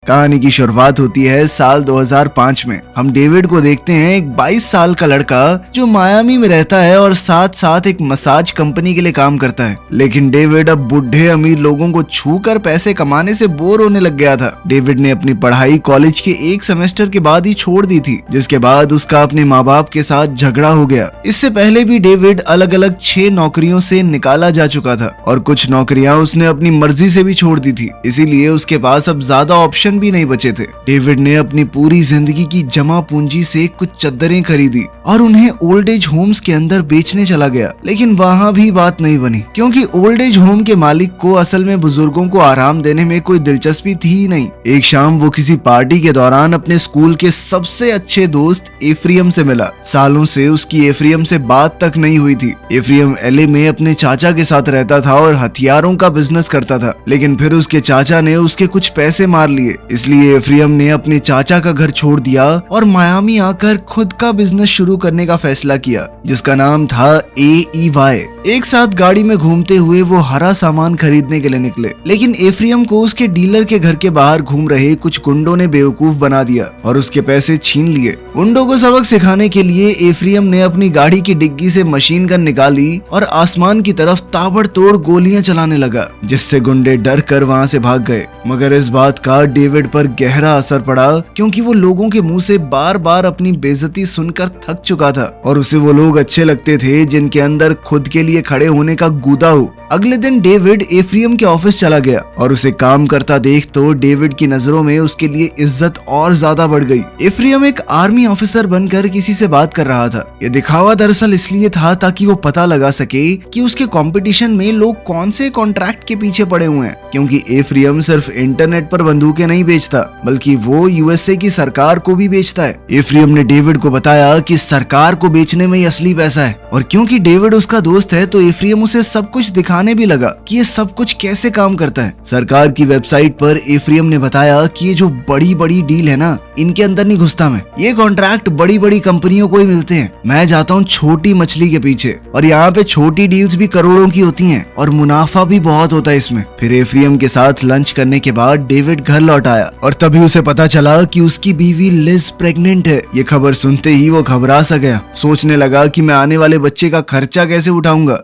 कहानी की शुरुआत होती है साल 2005 में। हम डेविड को देखते हैं, एक 22 साल का लड़का जो मायामी में रहता है और साथ साथ एक मसाज कंपनी के लिए काम करता है। लेकिन डेविड अब बुढ़े अमीर लोगों को छूकर पैसे कमाने से बोर होने लग गया था। डेविड ने अपनी पढ़ाई कॉलेज के एक सेमेस्टर के बाद ही छोड़ दी थी, जिसके बाद उसका अपने माँ बाप के साथ झगड़ा हो गया। इससे पहले भी डेविड अलग अलग 6 नौकरियों से निकाला जा चुका था और कुछ नौकरियां उसने अपनी मर्जी से भी छोड़ दी थी, इसीलिए उसके पास अब ज्यादा ऑप्शन भी नहीं बचे थे। डेविड ने अपनी पूरी जिंदगी की जमा पूंजी से कुछ चद्दरें खरीदी और उन्हें ओल्ड एज होम्स के अंदर बेचने चला गया। लेकिन वहाँ भी बात नहीं बनी, क्योंकि ओल्ड एज होम के मालिक को असल में बुजुर्गों को आराम देने में कोई दिलचस्पी थी ही नहीं। एक शाम वो किसी पार्टी के दौरान अपने स्कूल के सबसे अच्छे दोस्त एफ्रियम से मिला। सालों से उसकी एफ्रियम से बात तक नहीं हुई थी। एफ्रियम एलए में अपने चाचा के साथ रहता था और हथियारों का बिजनेस करता था, लेकिन फिर उसके चाचा ने उसके कुछ पैसे मार लिए। इसलिए एफ्रियम ने अपने चाचा का घर छोड़ दिया और मायामी आकर खुद का बिजनेस शुरू करने का फैसला किया, जिसका नाम था AEY। एक साथ गाड़ी में घूमते हुए वो हरा सामान खरीदने के लिए निकले, लेकिन एफ्रियम को उसके डीलर के घर के बाहर घूम रहे कुछ गुंडों ने बेवकूफ बना दिया और उसके पैसे छीन लिए। गुंडों को सबक सिखाने के लिए एफ्रियम ने अपनी गाड़ी की डिग्गी से मशीन गन निकाली और आसमान की तरफ ताबड़तोड़ गोलियां चलाने लगा, जिससे गुंडे डर कर वहाँ से भाग गए। मगर इस बात का डेविड पर गहरा असर पड़ा, क्योंकि वो लोगों के मुंह से बार बार अपनी बेइज्जती सुनकर थक चुका था और उसे वो लोग अच्छे लगते थे जिनके अंदर खुद के लिए खड़े होने का गुदा हो। अगले दिन डेविड एफ्रियम के ऑफिस चला गया और उसे काम करता देख तो डेविड की नजरों में उसके लिए इज्जत और ज्यादा बढ़ गई। एफ्रियम एक आर्मी ऑफिसर बनकर किसी से बात कर रहा था। ये दिखावा दरअसल इसलिए था ताकि वो पता लगा सके कि उसके कंपटीशन में लोग कौन से कॉन्ट्रैक्ट के पीछे पड़े हुए हैं, क्योंकि एफ्रियम सिर्फ इंटरनेट पर बंदूकें नहीं बेचता, बल्कि वो यूएसए की सरकार को भी बेचता है। एफ्रियम ने डेविड को बताया कि सरकार को बेचने में ही असली पैसा है, और क्योंकि डेविड उसका दोस्त है तो एफ्रियम उसे सब कुछ दिखाने भी लगा कि ये सब कुछ कैसे काम करता है। सरकार की वेबसाइट पर एफ्रियम ने बताया कि ये जो बड़ी बड़ी डील है ना, इनके अंदर नहीं घुसता मैं। ये कॉन्ट्रैक्ट बड़ी बड़ी कंपनियों को ही मिलते हैं, मैं जाता हूँ छोटी मछली के पीछे, और यहाँ पे छोटी डील्स भी करोड़ों की होती हैं और मुनाफा भी बहुत होता है इसमें। फिर एफ्रियम के साथ लंच करने के बाद डेविड घर लौट आया और तभी उसे पता चला कि उसकी बीवी लिज प्रेग्नेंट है। ये खबर सुनते ही वो घबरा सा गया, सोचने लगा कि मैं आने वाले बच्चे का खर्चा कैसे उठाऊंगा।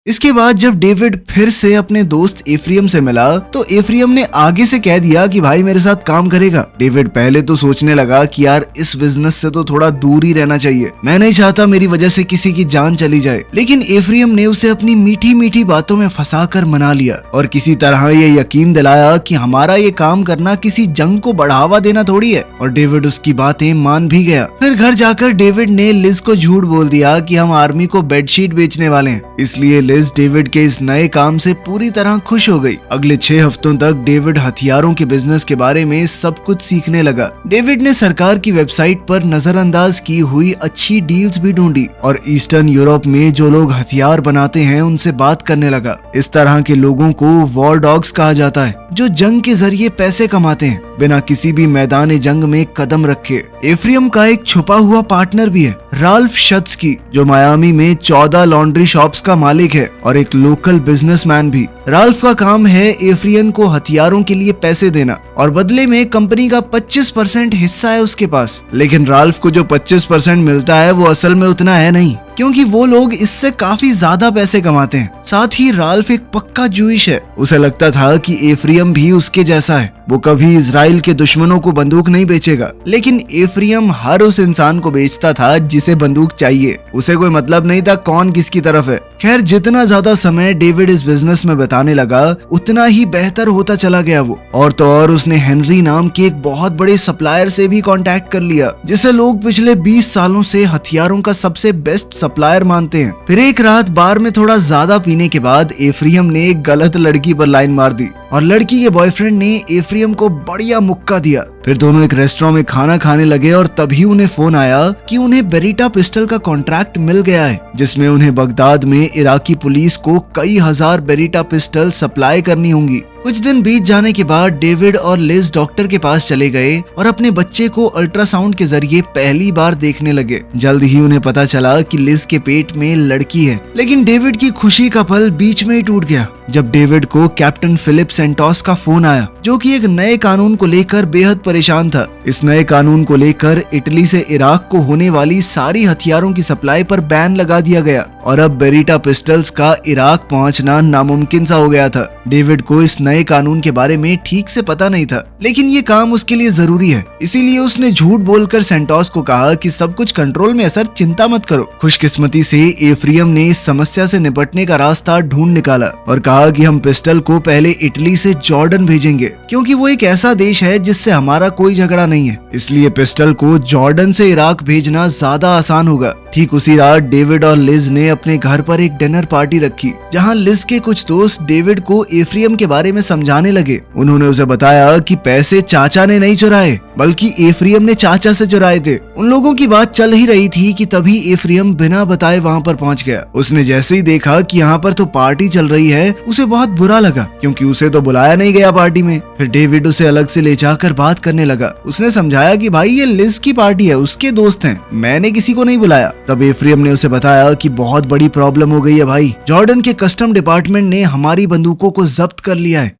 इसके बाद जब डेविड फिर से अपने दोस्त एफ्रियम से मिला तो एफ्रियम ने आगे से कह दिया कि भाई मेरे साथ काम करेगा। डेविड पहले तो सोचने लगा कि यार इस बिजनेस से तो थोड़ा दूर ही रहना चाहिए, मैं नहीं चाहता मेरी वजह से किसी की जान चली जाए। लेकिन एफ्रियम ने उसे अपनी मीठी मीठी बातों में फंसाकर मना लिया और किसी तरह ये यकीन दिलाया कि हमारा ये काम करना किसी जंग को बढ़ावा देना थोड़ी है, और डेविड उसकी बातें मान भी गया। फिर घर जाकर डेविड ने लिज को झूठ बोल दिया कि हम आर्मी को बेडशीट बेचने वाले हैं, इसलिए लिज डेविड के इस नए काम से पूरी तरह खुश हो गई। अगले 6 हफ्तों तक डेविड हथियारों के बिजनेस के बारे में सब कुछ सीखने लगा। डेविड ने सरकार की वेबसाइट पर नजरअंदाज की हुई अच्छी डील्स भी ढूंढी और ईस्टर्न यूरोप में जो लोग हथियार बनाते हैं उनसे बात करने लगा। इस तरह के लोगों को वॉर डॉग्स कहा जाता है, जो जंग के जरिए पैसे कमाते हैं बिना किसी भी मैदान जंग में कदम रखे। एफ्रियम का एक छुपा हुआ पार्टनर भी है, राल्फ शत्स्की, जो मायामी में 14 लॉन्ड्री शॉप्स का मालिक है और एक लोकल बिजनेसमैन भी। राल्फ का काम है एफ्रियन को हथियारों के लिए पैसे देना और बदले में कंपनी का 25% हिस्सा है उसके पास। लेकिन राल्फ को जो 25% मिलता है वो असल में उतना है नहीं, क्योंकि वो लोग इससे काफी ज्यादा पैसे कमाते हैं। साथ ही राल्फ एक पक्का जूइश है। उसे लगता था कि एफ्रियम भी उसके जैसा है, वो कभी इजराइल के दुश्मनों को बंदूक नहीं बेचेगा। लेकिन एफ्रियम हर उस इंसान को बेचता था जिसे बंदूक चाहिए, उसे कोई मतलब नहीं था कौन किसकी तरफ है। खैर, जितना ज्यादा समय डेविड इस बिजनेस में बिताने लगा उतना ही बेहतर होता चला गया वो। और तो और उसने हेनरी नाम के एक बहुत बड़े सप्लायर से भी कांटेक्ट कर लिया, जिसे लोग पिछले 20 सालों से हथियारों का सबसे बेस्ट सप्लायर मानते हैं। फिर एक रात बार में थोड़ा ज्यादा पीने के बाद एफ्रियम ने एक गलत लड़की पर लाइन मार दी और लड़की के बॉयफ्रेंड ने एफ्रियम को बढ़िया मुक्का दिया। फिर दोनों एक रेस्टोरेंट में खाना खाने लगे और तभी उन्हें फोन आया कि उन्हें बेरिटा पिस्टल का कॉन्ट्रैक्ट मिल गया है, जिसमें उन्हें बगदाद में इराकी पुलिस को कई हजार बेरिटा पिस्टल सप्लाई करनी होंगी। कुछ दिन बीत जाने के बाद डेविड और लिज डॉक्टर के पास चले गए और अपने बच्चे को अल्ट्रासाउंड के जरिए पहली बार देखने लगे। जल्द ही उन्हें पता चला कि लिज के पेट में लड़की है, लेकिन डेविड की खुशी का पल बीच में ही टूट गया। जब डेविड को कैप्टन फिलिप सेंटोस का फोन आया, जो कि एक नए कानून को लेकर बेहद परेशान था। इस नए कानून को लेकर इटली से इराक को होने वाली सारी हथियारों की सप्लाई पर बैन लगा दिया गया और अब बेरिटा पिस्टल्स का इराक पहुंचना नामुमकिन सा हो गया था। डेविड को इस नए कानून के बारे में ठीक से पता नहीं था, लेकिन ये काम उसके लिए जरूरी है, इसीलिए उसने झूठ बोलकर सेंटोस को कहा कि सब कुछ कंट्रोल में है सर, चिंता मत करो। खुशकिस्मती से एफ्रियम ने इस समस्या से निपटने का रास्ता ढूंढ निकाला और कहा कि हम पिस्टल को पहले इटली से जॉर्डन भेजेंगे, क्योंकि वो एक ऐसा देश है जिससे हमारा कोई झगड़ा नहीं है, इसलिए पिस्टल को जॉर्डन से इराक भेजना ज्यादा आसान होगा। ठीक उसी रात डेविड और लिज ने अपने घर पर एक डिनर पार्टी रखी, जहां लिज के कुछ दोस्त डेविड को एफ्रियम के बारे में समझाने लगे। उन्होंने उसे बताया कि पैसे चाचा ने नहीं चुराए, बल्कि एफ्रियम ने चाचा से चुराए थे। उन लोगों की बात चल ही रही थी कि तभी एफ्रियम बिना बताए वहां पर पहुंच गया। उसने जैसे ही देखा कि यहाँ पर तो पार्टी चल रही है, उसे बहुत बुरा लगा, क्योंकि उसे तो बुलाया नहीं गया पार्टी में। फिर डेविड उसे अलग से ले जाकर बात करने लगा। उसने समझाया कि भाई ये लिज की पार्टी है, उसके दोस्त हैं, मैंने किसी को नहीं बुलाया। तब एफ्रियम ने उसे बताया कि बहुत बड़ी प्रॉब्लम हो गई है भाई, जॉर्डन के कस्टम डिपार्टमेंट ने हमारी बंदूकों को जब्त कर लिया है।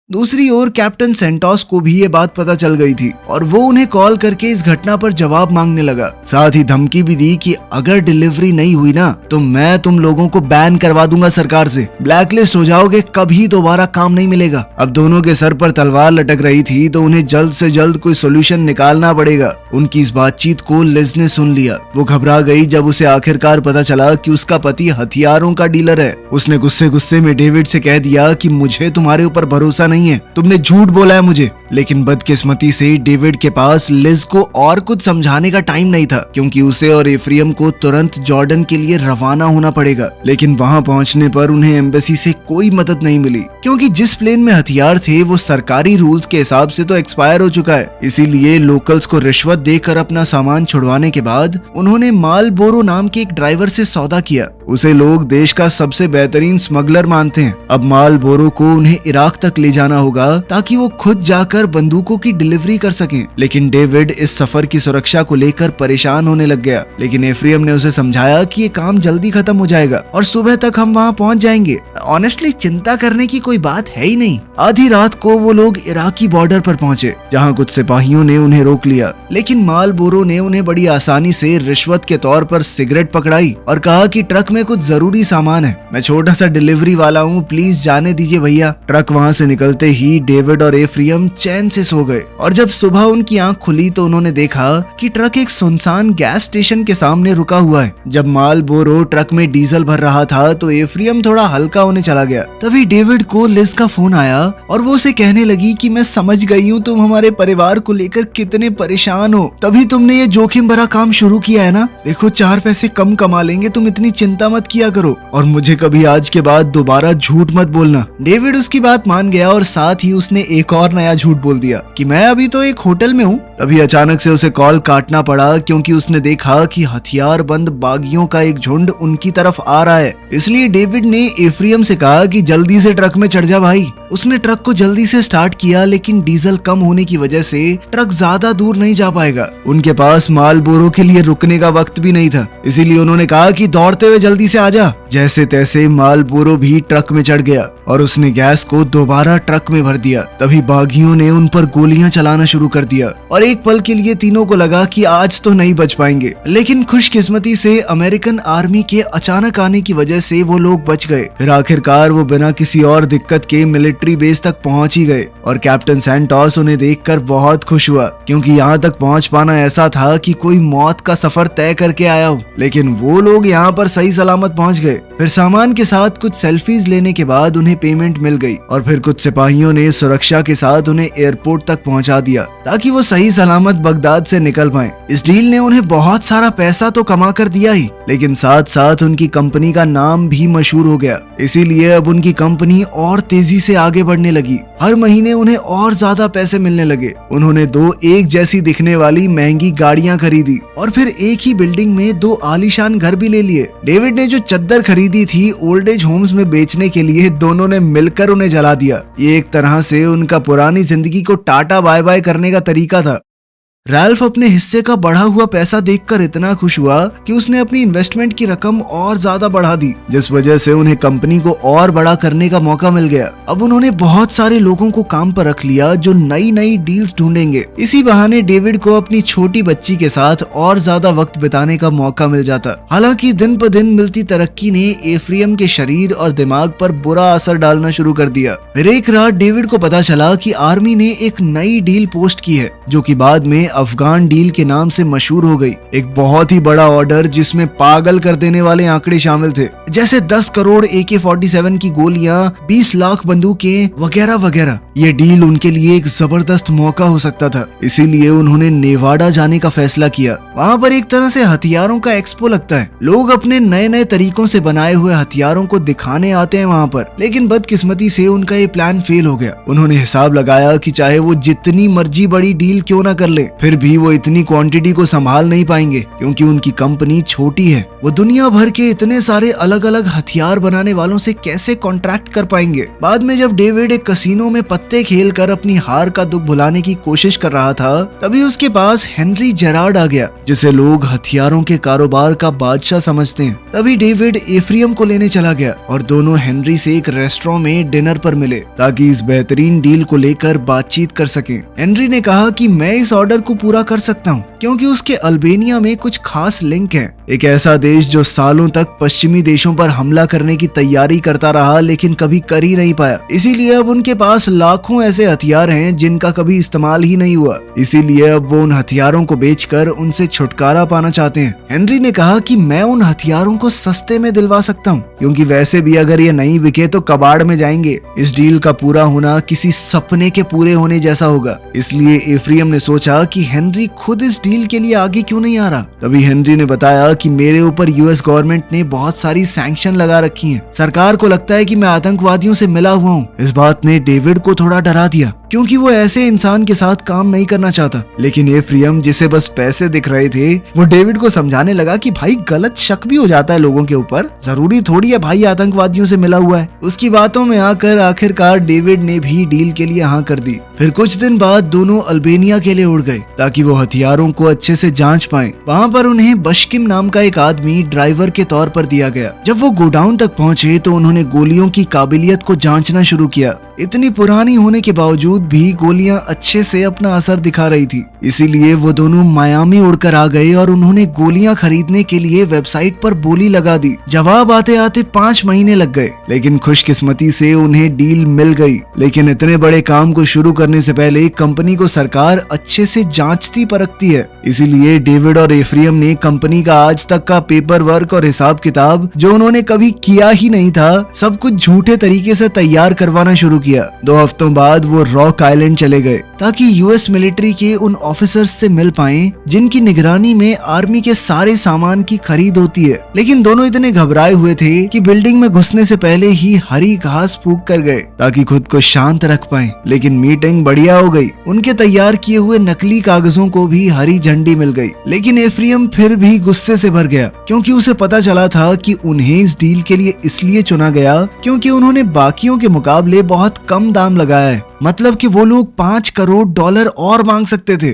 दूसरी ओर कैप्टन सेंटोस को भी ये बात पता चल गई थी और वो उन्हें कॉल करके इस घटना पर जवाब मांगने लगा। साथ ही धमकी भी दी कि अगर डिलीवरी नहीं हुई ना तो मैं तुम लोगों को बैन करवा दूंगा सरकार से, ब्लैकलिस्ट हो जाओगे, कभी दोबारा काम नहीं मिलेगा। अब दोनों के सर पर तलवार लटक रही थी, तो उन्हें जल्द से जल्द कोई सोल्यूशन निकालना पड़ेगा। उनकी इस बातचीत को लिज ने सुन लिया। वो घबरा गई जब उसे आखिरकार पता चला कि उसका पति हथियारों का डीलर है। उसने गुस्से गुस्से में डेविड से कह दिया कि मुझे तुम्हारे ऊपर भरोसा नहीं है, तुमने झूठ बोला है मुझे। लेकिन बदकिस्मती से डेविड के पास लिज को और कुछ समझाने का टाइम नहीं था, क्योंकि उसे और एफ्रियम को तुरंत जॉर्डन के लिए रवाना होना पड़ेगा। लेकिन वहां पहुंचने पर उन्हें एम्बेसी से कोई मदद नहीं मिली, क्योंकि जिस प्लेन में हथियार थे वो सरकारी रूल्स के हिसाब से तो एक्सपायर हो चुका है। इसीलिए लोकल्स को रिश्वत देकर अपना सामान छुड़वाने के बाद उन्होंने मालबोरो नाम के एक ड्राइवर से सौदा किया। उसे लोग देश का सबसे बेहतरीन स्मगलर मानते हैं। अब मालबोरो को उन्हें इराक तक ले जाना होगा ताकि वो खुद जाकर बंदूकों की डिलीवरी कर सकें। लेकिन डेविड इस सफर की सुरक्षा को लेकर परेशान होने लग गया। लेकिन एफ्रियम ने उसे समझाया कि ये काम जल्दी खत्म हो जाएगा और सुबह तक हम वहाँ पहुँच जाएंगे। ऑनेस्टली चिंता करने की कोई बात है ही नहीं। आधी रात को वो लोग इराकी बॉर्डर पर पहुंचे, जहां कुछ सिपाहियों ने उन्हें रोक लिया। लेकिन मालबोरो ने उन्हें बड़ी आसानी से रिश्वत के तौर पर सिगरेट पकड़ाई और कहा कि ट्रक में कुछ जरूरी सामान है, मैं छोटा सा डिलीवरी वाला हूँ, प्लीज जाने दीजिए भैया। ट्रक वहाँ से निकलते ही डेविड और एफ्रियम चैन से सो गए और जब सुबह उनकी आंख खुली तो उन्होंने देखा कि ट्रक एक सुनसान गैस स्टेशन के सामने रुका हुआ है। जब मालबोरो ट्रक में डीजल भर रहा था तो एफ्रियम थोड़ा हल्का होने चला गया। तभी डेविड को लिज का फोन आया और वो उसे कहने लगी कि मैं समझ गई हूँ तुम हमारे परिवार को लेकर कितने परेशान हो, तभी तुमने ये जोखिम भरा काम शुरू किया है ना। देखो 4 पैसे कम कमा लेंगे, तुम इतनी चिंता मत किया करो और मुझे कभी आज के बाद दोबारा झूठ मत बोलना। डेविड उसकी बात मान गया और साथ ही उसने एक और नया झूठ बोल दिया कि मैं अभी तो एक होटल में हूँ। तभी अचानक से उसे कॉल काटना पड़ा, क्योंकि उसने देखा कि हथियार बंद बागियों का एक झुंड उनकी तरफ आ रहा है। इसलिए डेविड ने एफ्रियम से कहा कि जल्दी से ट्रक में चढ़ जा भाई। उसने ट्रक को जल्दी से स्टार्ट किया, लेकिन डीजल कम होने की वजह से ट्रक ज्यादा दूर नहीं जा पाएगा। उनके पास मालबोरो के लिए रुकने का वक्त भी नहीं था, इसीलिए उन्होंने कहा कि दौड़ते हुए जल्दी से आजा। जैसे तैसे मालबोरो भी ट्रक में चढ़ गया और उसने गैस को दोबारा ट्रक में भर दिया। तभी बागियों ने उन पर गोलियां चलाना शुरू कर दिया और एक पल के लिए तीनों को लगा कि आज तो नहीं बच पाएंगे। लेकिन खुशकिस्मती से अमेरिकन आर्मी के अचानक आने की वजह से वो लोग बच गए। फिर आखिरकार वो बिना किसी और दिक्कत के मिलिट्री बेस तक पहुंच ही गए और कैप्टन सेंटोस उन्हें देखकर बहुत खुश हुआ, क्योंकि यहाँ तक पहुंच पाना ऐसा था कि कोई मौत का सफर तय करके आया हो। लेकिन वो लोग यहाँ पर सही सलामत पहुंच गए। फिर सामान के साथ कुछ सेल्फीज लेने के बाद उन्हें पेमेंट मिल गई और फिर कुछ सिपाहियों ने सुरक्षा के साथ उन्हें एयरपोर्ट तक पहुंचा दिया ताकि वो सही सलामत बगदाद से निकल पाएं। इस डील ने उन्हें बहुत सारा पैसा तो कमा कर दिया ही, लेकिन साथ साथ उनकी कंपनी का नाम भी मशहूर हो गया। इसीलिए अब उनकी कंपनी और तेजी से आगे बढ़ने लगी। हर महीने उन्हें और ज्यादा पैसे मिलने लगे। उन्होंने 2 एक जैसी दिखने वाली महंगी गाड़ियां खरीदी और फिर एक ही बिल्डिंग में 2 आलीशान घर भी ले लिए। डेविड ने जो चद्दर खरीदी थी ओल्ड एज होम्स में बेचने के लिए, दोनों ने मिलकर उन्हें जला दिया। ये एक तरह से उनका पुरानी जिंदगी को टाटा बाय बाय करने का तरीका था। रैल्फ अपने हिस्से का बढ़ा हुआ पैसा देखकर इतना खुश हुआ कि उसने अपनी इन्वेस्टमेंट की रकम और ज्यादा बढ़ा दी, जिस वजह से उन्हें कंपनी को और बड़ा करने का मौका मिल गया। अब उन्होंने बहुत सारे लोगों को काम पर रख लिया जो नई नई डील्स ढूंढेंगे। इसी बहाने डेविड को अपनी छोटी बच्ची के साथ और ज्यादा वक्त बिताने का मौका मिल जाता। हालांकि दिन ब दिन मिलती तरक्की ने एफ्रियम के शरीर और दिमाग पर बुरा असर डालना शुरू कर दिया। फिर एक रात डेविड को पता चला कि आर्मी ने एक नई डील पोस्ट की है जो कि बाद में अफगान डील के नाम से मशहूर हो गई। एक बहुत ही बड़ा ऑर्डर जिसमें पागल कर देने वाले आंकड़े शामिल थे, जैसे 10 करोड़ AK-47 की गोलियां, 20 लाख बंदूकें वगैरह वगैरह। ये डील उनके लिए एक जबरदस्त मौका हो सकता था, इसीलिए उन्होंने नेवाडा जाने का फैसला किया। वहाँ पर एक तरह से हथियारों का एक्सपो लगता है। लोग अपने नए नए तरीकों से बनाए हुए हथियारों को दिखाने आते हैं वहाँ पर। लेकिन बदकिस्मती से उनका ये प्लान फेल हो गया। उन्होंने हिसाब लगाया कि चाहे वो जितनी मर्जी बड़ी डील क्यों ना कर ले, फिर भी वो इतनी क्वांटिटी को संभाल नहीं पाएंगे, क्योंकि उनकी कंपनी छोटी है। वो दुनिया भर के इतने सारे अलग अलग हथियार बनाने वालों से कैसे कॉन्ट्रैक्ट कर पाएंगे। बाद में जब डेविड एक कसिनो में पत्ते खेल कर अपनी हार का दुख भुलाने की कोशिश कर रहा था, तभी उसके पास हेनरी जेरार्ड आ गया, जिसे लोग हथियारों के कारोबार का बादशाह समझते हैं। तभी डेविड एफ्रियम को लेने चला गया और दोनों हेनरी से एक रेस्टोरेंट में डिनर पर मिले ताकि इस बेहतरीन डील को लेकर बातचीत कर सकें। हेनरी ने कहा कि मैं इस ऑर्डर को पूरा कर सकता हूँ क्योंकि उसके अल्बेनिया में कुछ खास लिंक है। एक ऐसा देश जो सालों तक पश्चिमी देशों पर हमला करने की तैयारी करता रहा लेकिन कभी कर ही नहीं पाया। इसीलिए अब उनके पास लाखों ऐसे हथियार हैं जिनका कभी इस्तेमाल ही नहीं हुआ। इसीलिए अब वो उन हथियारों को बेचकर उनसे छुटकारा पाना चाहते हैं। हेनरी ने कहा कि मैं उन हथियारों को सस्ते में दिलवा सकता हूँ, क्योंकि वैसे भी अगर ये नहीं बिके तो कबाड़ में जाएंगे। इस डील का पूरा होना किसी सपने के पूरे होने जैसा होगा। इसलिए एफ्रियम ने सोचा कि हेनरी खुद इस डील के लिए आगे क्यों नहीं आ रहा। तभी हेनरी ने बताया कि मेरे ऊपर US गवर्नमेंट ने बहुत सारी सैंक्शन लगा रखी हैं। सरकार को लगता है कि मैं आतंकवादियों से मिला हुआ हूँ। इस बात ने डेविड को थोड़ा डरा दिया, क्योंकि वो ऐसे इंसान के साथ काम नहीं करना चाहता। लेकिन एफ्रियम, जिसे बस पैसे दिख रहे थे, वो डेविड को समझाने लगा कि भाई गलत शक भी हो जाता है लोगों के ऊपर, जरूरी थोड़ी है भाई आतंकवादियों से मिला हुआ है। उसकी बातों में आकर आखिरकार डेविड ने भी डील के लिए हाँ कर दी। फिर कुछ दिन बाद दोनों अल्बेनिया के लिए उड़ गए ताकि वो हथियारों को अच्छे से जांच पाएं। वहाँ पर उन्हें बशकिम नाम का एक आदमी ड्राइवर के तौर पर दिया गया। जब वो गोडाउन तक पहुँचे तो उन्होंने गोलियों की काबिलियत को जांचना शुरू किया। इतनी पुरानी होने के बावजूद भी गोलियां अच्छे से अपना असर दिखा रही थी। इसीलिए वो दोनों मायामी उड़कर आ गए और उन्होंने गोलियां खरीदने के लिए वेबसाइट पर बोली लगा दी। जवाब आते आते 5 महीने लग गए, लेकिन खुशकिस्मती से उन्हें डील मिल गई। लेकिन इतने बड़े काम को शुरू करने से पहले कंपनी को सरकार अच्छे से जांचती परखती है। इसीलिए डेविड और एफ्रियम ने कंपनी का आज तक का पेपर वर्क और हिसाब किताब, जो उन्होंने कभी किया ही नहीं था, सब कुछ झूठे तरीके से तैयार करवाना शुरू किया। 2 हफ्तों बाद वो रॉक आइलैंड चले गए ताकि US मिलिट्री के उन ऑफिसर्स से मिल पाएं जिनकी निगरानी में आर्मी के सारे सामान की खरीद होती है। लेकिन दोनों इतने घबराए हुए थे कि बिल्डिंग में घुसने से पहले ही हरी घास फूंक कर गए ताकि खुद को शांत रख पाएं। लेकिन मीटिंग बढ़िया हो गई। उनके तैयार किए हुए नकली कागजों को भी हरी झंडी मिल गई। लेकिन एफ्रियम फिर भी गुस्से से भर गया, क्योंकि उसे पता चला था कि उन्हें इस डील के लिए इसलिए चुना गया क्योंकि उन्होंने बाकियों के मुकाबले बहुत कम दाम लगाया है। मतलब कि वो लोग $5 करोड़ और मांग सकते थे।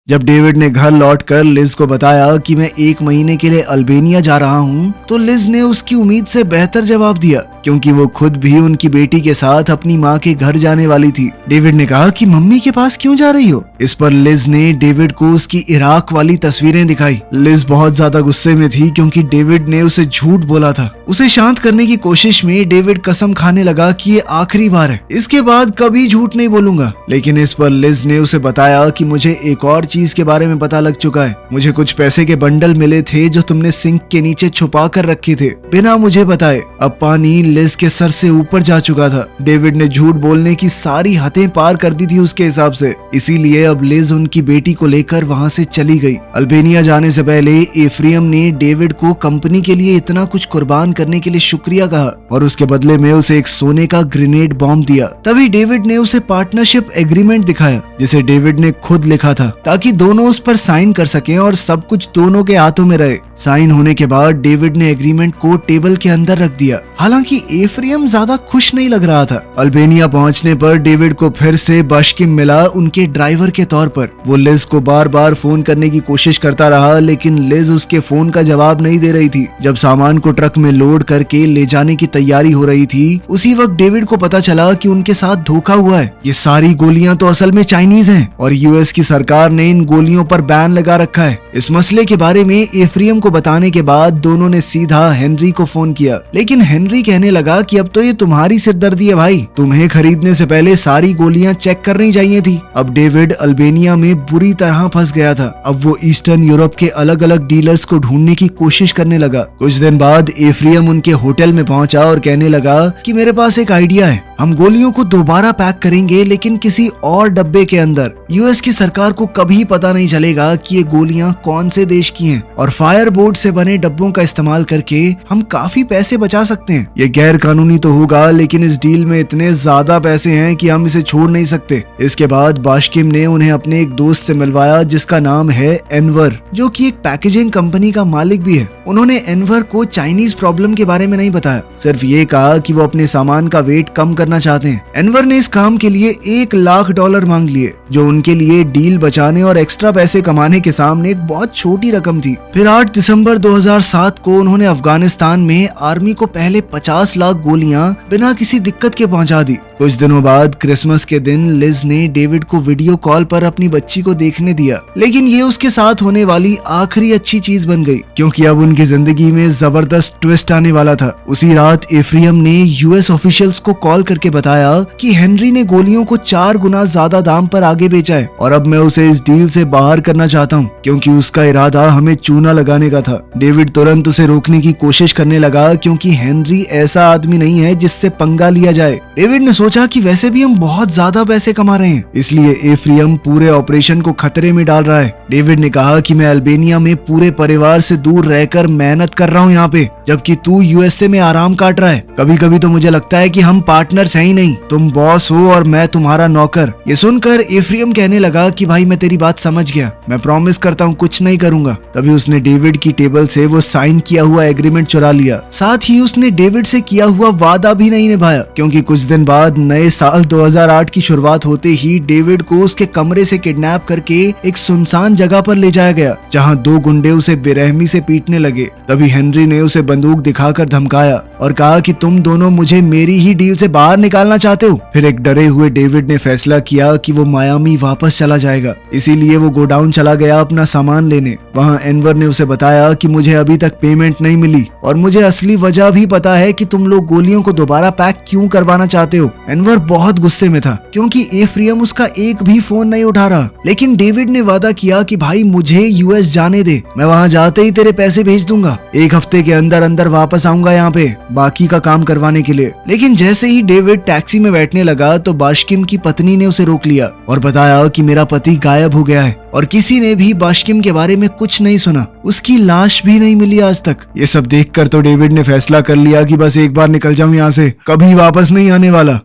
जब डेविड ने घर लौटकर लिज को बताया कि मैं 1 महीने के लिए अल्बेनिया जा रहा हूँ, तो लिज ने उसकी उम्मीद से बेहतर जवाब दिया, क्योंकि वो खुद भी उनकी बेटी के साथ अपनी माँ के घर जाने वाली थी। डेविड ने कहा कि मम्मी के पास क्यों जा रही हो? इस पर लिज ने डेविड को उसकी इराक वाली तस्वीरें दिखाई। लिज बहुत ज्यादा गुस्से में थी क्योंकि डेविड ने उसे झूठ बोला था। उसे शांत करने की कोशिश में डेविड कसम खाने लगा कि ये आखिरी बार है, इसके बाद कभी झूठ नहीं बोलूंगा। लेकिन इस पर लिज ने उसे बताया कि मुझे एक और चीज के बारे में पता लग चुका है। मुझे कुछ पैसे के बंडल मिले थे जो तुमने सिंक के नीचे छुपा कर रखे थे बिना मुझे बताए। अब पानी लिज के सर से ऊपर जा चुका था। डेविड ने झूठ बोलने की सारी हदें पार कर दी थी उसके हिसाब से। इसीलिए अब लिज उनकी बेटी को लेकर वहाँ से चली गई। अल्बेनिया जाने से पहले एफ्रियम ने डेविड को कंपनी के लिए इतना कुछ कुर्बान करने के लिए शुक्रिया कहा और उसके बदले में उसे एक सोने का ग्रेनेड बॉम्ब दिया। तभी डेविड ने उसे पार्टनरशिप एग्रीमेंट दिखाया। जिसे डेविड ने खुद लिखा था ताकि दोनों उस पर साइन कर सकें और सब कुछ दोनों के हाथों में रहे। साइन होने के बाद डेविड ने एग्रीमेंट को टेबल के अंदर रख दिया। हालांकि एफ्रेम ज्यादा खुश नहीं लग रहा था। अल्बेनिया पहुंचने पर डेविड को फिर से बाशकिम मिला उनके ड्राइवर के तौर पर। वो लिज को बार बार फोन करने की कोशिश करता रहा, लेकिन लिज उसके फोन का जवाब नहीं दे रही थी। जब सामान को ट्रक में लोड करके ले जाने की तैयारी हो रही थी, उसी वक्त डेविड को पता चला कि उनके साथ धोखा हुआ है। ये सारी गोलियां तो असल में चाइनीज हैं और यूएस की सरकार ने इन गोलियों पर बैन लगा रखा है। इस मसले के बारे में एफ्रेम को बताने के बाद दोनों ने सीधा हेनरी को फोन किया, लेकिन हेनरी कहने लगा कि अब तो ये तुम्हारी सिरदर्दी है भाई, तुम्हें खरीदने से पहले सारी गोलियां चेक करनी चाहिए थी। अब डेविड अल्बेनिया में बुरी तरह फंस गया था। अब वो ईस्टर्न यूरोप के अलग अलग डीलर्स को ढूंढने की कोशिश करने लगा। कुछ दिन बाद एफ्रेम उनके होटल में पहुंचा और कहने लगा कि मेरे पास एक आइडिया है, हम गोलियों को दोबारा पैक करेंगे लेकिन किसी और डब्बे के अंदर। यूएस की सरकार को कभी पता नहीं चलेगा कि ये गोलियां कौन से देश की हैं और फायर बोर्ड से बने डब्बों का इस्तेमाल करके हम काफी पैसे बचा सकते हैं। ये गैर कानूनी तो होगा, लेकिन इस डील में इतने ज्यादा पैसे हैं कि हम इसे छोड़ नहीं सकते। इसके बाद बाशकिम ने उन्हें अपने एक दोस्त से मिलवाया जिसका नाम है एनवर, जो कि एक पैकेजिंग कंपनी का मालिक भी है। उन्होंने एनवर को चाइनीज प्रॉब्लम के बारे में नहीं बताया, सिर्फ ये कहा कि वो अपने सामान का वेट कम करना चाहते हैं। एनवर ने इस काम के लिए $1 लाख मांग लिए, जो उनके लिए डील बचाने और एक्स्ट्रा पैसे कमाने के सामने एक बहुत छोटी रकम थी। फिर 8 दिसंबर 2007 को उन्होंने अफगानिस्तान में आर्मी को पहले 50 लाख गोलियां बिना किसी दिक्कत के पहुंचा दी। कुछ दिनों बाद क्रिसमस के दिन लिज ने डेविड को वीडियो कॉल पर अपनी बच्ची को देखने दिया, लेकिन ये उसके साथ होने वाली आखिरी अच्छी चीज बन गई, क्योंकि अब उनकी जिंदगी में जबरदस्त ट्विस्ट आने वाला था। उसी रात एफ्रेम ने यूएस ऑफिशियल्स को कॉल करके बताया कि हेनरी ने गोलियों को 4 गुना ज्यादा दाम पर आगे बेचा है और अब मैं उसे इस डील से बाहर करना चाहता हूँ, क्योंकि उसका इरादा हमें चूना लगाने का था। डेविड तुरंत उसे रोकने की कोशिश करने लगा, क्योंकि हेनरी ऐसा आदमी नहीं है जिससे पंगा लिया जाए। डेविड ने सोचा कि वैसे भी हम बहुत ज्यादा पैसे कमा रहे हैं, इसलिए एफ्रेम पूरे ऑपरेशन को खतरे में डाल रहा है। डेविड ने कहा कि मैं अल्बेनिया में पूरे परिवार से दूर रहकर मेहनत कर रहा हूँ यहाँ पे, जबकि तू यूएसए में आराम काट रहा है। कभी कभी तो मुझे लगता है कि हम पार्टनर्स हैं ही नहीं, तुम बॉस हो और मैं तुम्हारा नौकर। ये सुनकर एफ्रेम कहने लगा कि भाई मैं तेरी बात समझ गया, मैं प्रॉमिस करता हूँ कुछ नहीं करूंगा। तभी उसने डेविड की टेबल से वो साइन किया हुआ एग्रीमेंट चुरा लिया। साथ ही उसने डेविड से किया हुआ वादा भी नहीं निभाया, क्योंकि कुछ दिन बाद नए साल 2008 की शुरुआत होते ही डेविड को उसके कमरे से किडनैप करके एक सुनसान जगह पर ले जाया गया, जहां 2 गुंडे उसे बेरहमी से पीटने लगे। तभी हेनरी ने उसे बंदूक दिखाकर धमकाया और कहा कि तुम दोनों मुझे मेरी ही डील से बाहर निकालना चाहते हो। फिर एक डरे हुए डेविड ने फैसला किया कि वो मायामी वापस चला जाएगा, इसीलिए वो गोडाउन चला गया अपना सामान लेने। वहाँ एनवर ने उसे बताया कि मुझे अभी तक पेमेंट नहीं मिली और मुझे असली वजह भी पता है कि तुम लोग गोलियों को दोबारा पैक क्यों करवाना चाहते हो। एनवर बहुत गुस्से में था, क्योंकि एफ्रेम उसका एक भी फोन नहीं उठा रहा। लेकिन डेविड ने वादा किया कि भाई मुझे यूएस जाने दे, मैं वहाँ जाते ही तेरे पैसे भेज दूंगा, 1 हफ्ते के अंदर अंदर वापस आऊंगा यहाँ पे बाकी का काम करवाने के लिए। लेकिन जैसे ही डेविड टैक्सी में बैठने लगा तो बाशकिम की पत्नी ने उसे रोक लिया और बताया कि मेरा पति गायब हो गया है और किसी ने भी बाशकिम के बारे में कुछ नहीं सुना, उसकी लाश भी नहीं मिली आज तक। ये सब देखकर तो डेविड ने फैसला कर लिया कि बस एक बार निकल जाऊं यहाँ से, कभी वापस नहीं आने वाला।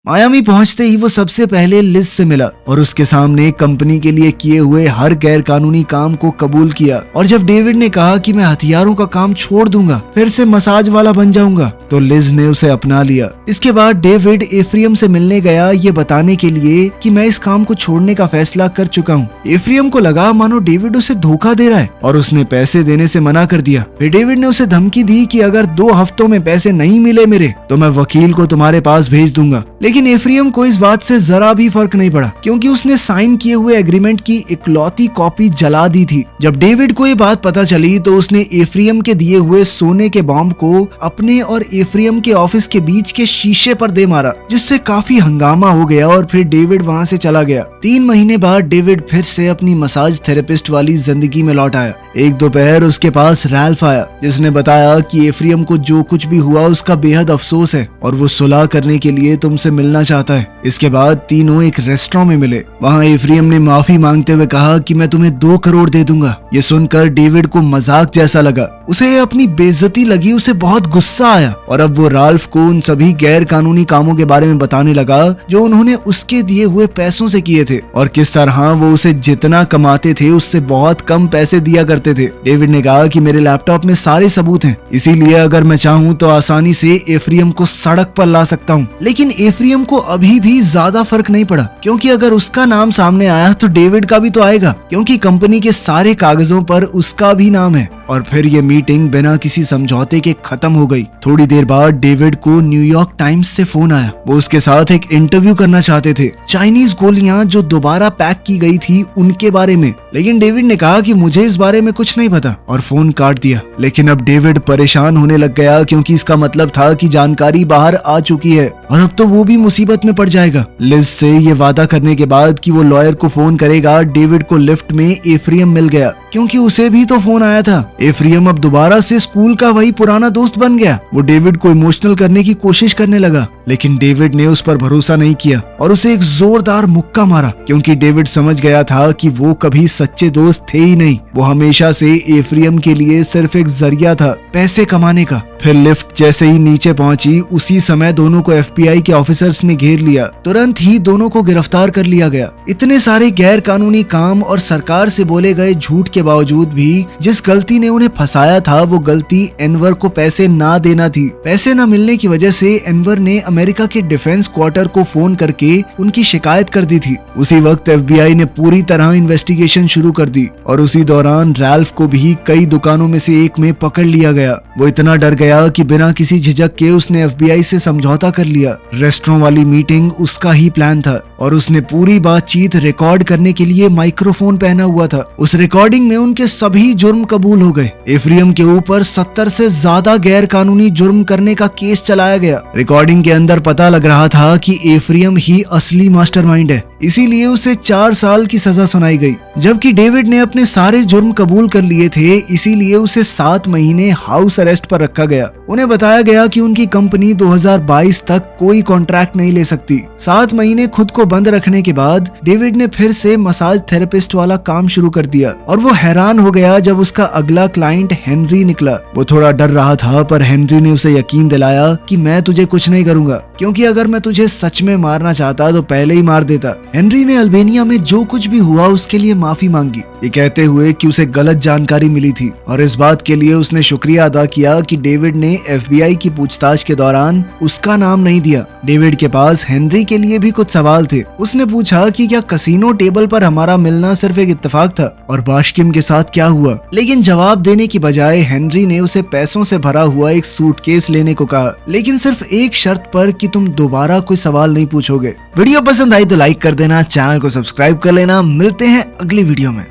मायामी पहुंचते ही वो सबसे पहले लिज से मिला और उसके सामने कंपनी के लिए किए हुए हर गैर कानूनी काम को कबूल किया। और जब डेविड ने कहा कि मैं हथियारों का काम छोड़ दूंगा, फिर से मसाज वाला बन जाऊंगा, तो लिज ने उसे अपना लिया। इसके बाद डेविड एफ्रेम से मिलने गया ये बताने के लिए कि मैं इस काम को छोड़ने का फैसला कर चुका हूँ। एफ्रेम को लगा मानो डेविड उसे धोखा दे रहा है और उसने पैसे देने से मना कर दिया। फिर डेविड ने उसे धमकी दी कि अगर 2 हफ्तों में पैसे नहीं मिले मेरे, तो मैं वकील को तुम्हारे पास भेज दूंगा। लेकिन एफ्रेम को इस बात से जरा भी फर्क नहीं पड़ा, क्योंकि उसने साइन किए हुए एग्रीमेंट की इकलौती कॉपी जला दी थी। जब डेविड को ये बात पता चली तो उसने एफ्रेम के दिए हुए सोने के बॉम्ब को अपने और एफ्रेम के ऑफिस के बीच के शीशे पर दे मारा, जिससे काफी हंगामा हो गया और फिर डेविड वहाँ से चला गया। 3 महीने बाद डेविड फिर से अपनी मसाज थेरेपिस्ट वाली जिंदगी में लौट आया। एक दोपहर उसके पास रैल्फ आया, जिसने बताया कि एफ्रेम को जो कुछ भी हुआ उसका बेहद अफसोस है और वो सुलह करने के लिए तुमसे मिलने मिलना चाहता है। इसके बाद तीनों एक रेस्टोरेंट में मिले। वहाँ एफ्रियम ने माफी मांगते हुए कहा कि मैं तुम्हें 2 करोड़ दे दूंगा। ये सुनकर डेविड को मजाक जैसा लगा, उसे अपनी बेइज्जती लगी, उसे बहुत गुस्सा आया और अब वो राल्फ को उन सभी गैर कानूनी कामों के बारे में बताने लगा जो उन्होंने उसके दिए हुए पैसों से किए थे और किस तरह वो उसे जितना कमाते थे उससे बहुत कम पैसे दिया करते थे। डेविड ने कहा कि मेरे लैपटॉप में सारे सबूत हैं, इसीलिए अगर मैं चाहूँ तो आसानी से एफ्रियम को सड़क पर ला सकता हूँ। लेकिन एफ्रियम को अभी भी ज्यादा फर्क नहीं पड़ा, क्योंकि अगर उसका नाम सामने आया तो डेविड का भी तो आएगा, क्योंकि कंपनी के सारे कागजों पर उसका भी नाम है। और फिर ये मीटिंग बिना किसी समझौते के खत्म हो गई। थोड़ी देर बाद डेविड को न्यूयॉर्क टाइम्स से फोन आया। वो उसके साथ एक इंटरव्यू करना चाहते थे, चाइनीज गोलियां जो दोबारा पैक की गई थी उनके बारे में। लेकिन डेविड ने कहा कि मुझे इस बारे में कुछ नहीं पता और फोन काट दिया। लेकिन अब डेविड परेशान होने लग गया, क्योंकि इसका मतलब था कि जानकारी बाहर आ चुकी है और अब तो वो भी मुसीबत में पड़ जाएगा। लिज से ये वादा करने के बाद कि वो लॉयर को फोन करेगा, डेविड को लिफ्ट में एफ्रियम मिल गया, क्योंकि उसे भी तो फोन आया था। एफ्रियम अब दोबारा से स्कूल का वही पुराना दोस्त बन गया। वो डेविड को इमोशनल करने की कोशिश करने लगा, लेकिन डेविड ने उस पर भरोसा नहीं किया और उसे एक जोरदार मुक्का मारा, क्योंकि डेविड समझ गया था कि वो कभी सच्चे दोस्त थे ही नहीं। वो हमेशा से एफ्रियम के लिए सिर्फ एक जरिया था पैसे कमाने का। फिर लिफ्ट जैसे ही नीचे पहुंची, उसी समय दोनों को FBI के ऑफिसर्स ने घेर लिया। तुरंत ही दोनों को गिरफ्तार कर लिया गया। इतने सारे गैर कानूनी काम और सरकार से बोले गए झूठ के बावजूद भी जिस गलती ने उन्हें फंसाया था, वो गलती एनवर को पैसे ना देना थी। पैसे न मिलने की वजह से एनवर ने अमेरिका के डिफेंस क्वार्टर को फोन करके उनकी शिकायत कर दी थी। उसी वक्त FBI ने पूरी तरह इन्वेस्टिगेशन शुरू कर दी और उसी दौरान राल्फ को भी कई दुकानों में से एक में पकड़ लिया गया। वो इतना डर गया कि बिना किसी झिझक के उसने FBI से समझौता कर लिया। रेस्टोरेंट वाली मीटिंग उसका ही प्लान था और उसने पूरी बातचीत रिकॉर्ड करने के लिए माइक्रोफोन पहना हुआ था। उस रिकॉर्डिंग में उनके सभी जुर्म कबूल हो गए। एफ्रियम के ऊपर 70 से ज्यादा गैर कानूनी जुर्म करने का केस चलाया गया। रिकॉर्डिंग के अंदर पता लग रहा था कि एफ्रियम ही असली मास्टरमाइंड है, इसीलिए उसे 4 साल की सजा सुनाई गई। जबकि डेविड ने अपने सारे जुर्म कबूल कर लिए थे, इसीलिए उसे 7 महीने हाउस अरेस्ट पर रखा गया। उन्हें बताया गया कि उनकी कंपनी 2022 तक कोई कॉन्ट्रैक्ट नहीं ले सकती। 7 महीने खुद को बंद रखने के बाद डेविड ने फिर से मसाज थेरेपिस्ट वाला काम शुरू कर दिया और वो हैरान हो गया जब उसका अगला क्लाइंट हेनरी निकला। वो थोड़ा डर रहा था, पर हेनरी ने उसे यकीन दिलाया कि मैं तुझे कुछ नहीं करूंगा, क्योंकि अगर मैं तुझे सच में मारना चाहता तो पहले ही मार देता। हेनरी ने अल्बेनिया में जो कुछ भी हुआ उसके लिए माफी मांगी, ये कहते हुए कि उसे गलत जानकारी मिली थी और इस बात के लिए उसने शुक्रिया अदा किया कि डेविड ने FBI की पूछताछ के दौरान उसका नाम नहीं दिया। डेविड के पास हेनरी के लिए भी कुछ सवाल थे। उसने पूछा कि क्या कसिनो टेबल पर हमारा मिलना सिर्फ एक इत्तेफाक था और बाशकिम के साथ क्या हुआ, लेकिन जवाब देने की बजाय हेनरी ने उसे पैसों से भरा हुआ एक सूटकेस लेने को कहा, लेकिन सिर्फ एक शर्त पर कि तुम दोबारा कोई सवाल नहीं पूछोगे। वीडियो पसंद आई तो लाइक कर देना, चैनल को सब्सक्राइब कर लेना। मिलते हैं अगली वीडियो में।